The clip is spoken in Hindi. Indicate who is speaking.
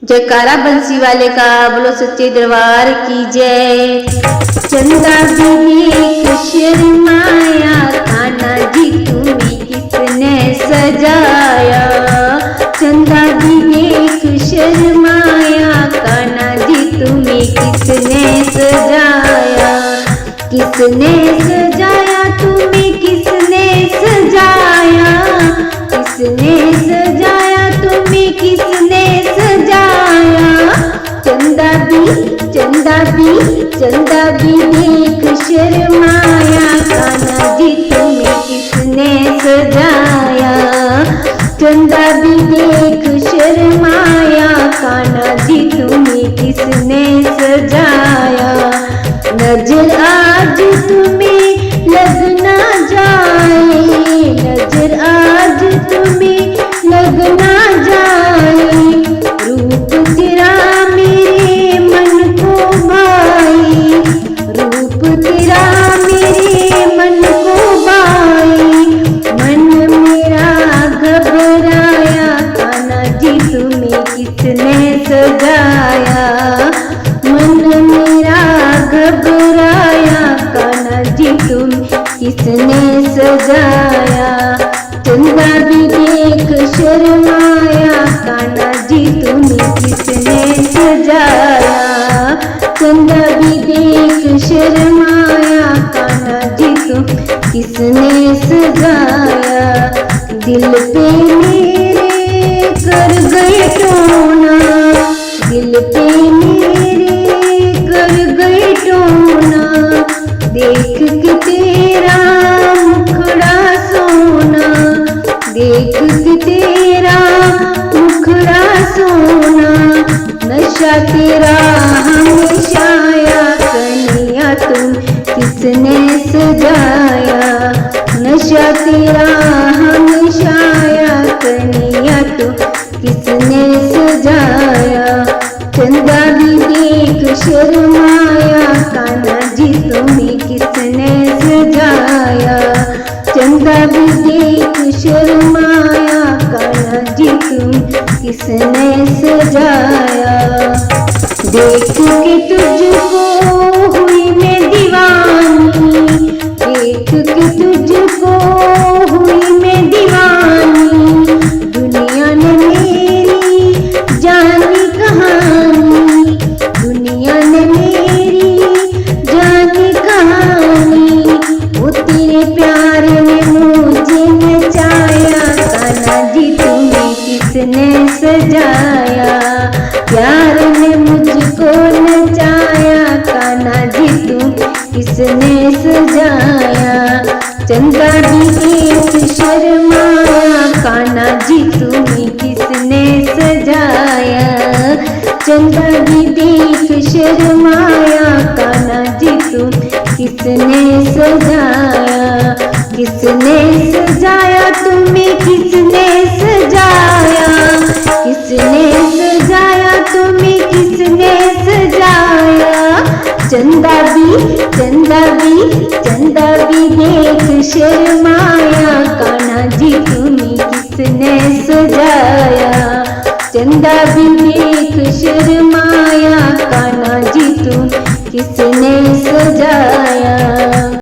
Speaker 1: जयकारा बंसी वाले का, बोलो सच्चे दरबार की जय। चंदा भी शर्माया, कान्हा जी तुम्हें किसने सजाया। चंदा भी देख शर्माया, कान्हा जी तुम्हें किसने सजाया। किसने सजाया तुम्हें, किसने सजाया। किसने सजाया तुम्हें, किसने सजाया। चंदा भी देख शर्माया, कान्हा जी तुम्हें किसने सजाया। चंदा भी देख शर्माया, कान्हा जी तुम्हें किसने सजाया। नजर आज तुम्हें लग ना जाए, नजर आज तुम्हें लग ना जाए। रूप तेरा मेरे मन को भाई, रूप तेरा मेरे मन को भाई। मन मेरा घबराया, कान्हा जी तुम्हें किसने सजाया। मन मेरा घबराया, कान्हा जी तुम किसने सजाया। चंदा भी देख शर्माया, कान्हा जी तुम्हें किसने सजाया। चंदा भी देख शर्माया, कान्हा जी तुम किसने सजाया। दिल पे मेरे कर गए टोना, दिल पे मेरे कर गए टोना। देख के तेरा मुखड़ा सोना, देख के तेरा मुखड़ा सोना। नशा तेरा हमेशा आया, कन्हैया तुम किसने सजाया। नशा तेरा हमेशा आया, कन्हैया तुम किसने सजाया। चंदा भी देख शर्माया, कान्हा जी तुम्हें किसने सजाया। चंदा भी देख शर्माया, कान्हा जी तुम किसने सजाया। देख के तुझको हुई मैं दीवानी, देख के तुझको हुई मैं दीवानी। दुनिया ने मेरी जानी कहानी, दुनिया ने मेरी जानी कहानी। वो तेरे प्यार ने मुझे नचाया, कान्हा जी तुम्हें किसने सजाया। प्यार ने मुझको नचाया, कान्हा जी तुम किसने सजाया। चंदा भी देख शर्माया, कान्हा जी तुम्हें किसने सजाया। चंदा भी देख शर्माया, कान्हा जी तुम किसने सजाया। किसने सजाया तुम्हें, किसने सजाया। किसने सजाया तुम्हें, किसने सजाया। चंदा भी देख शर्माया, कान्हा जी तुम्हें किसने सजाया। चंदा भी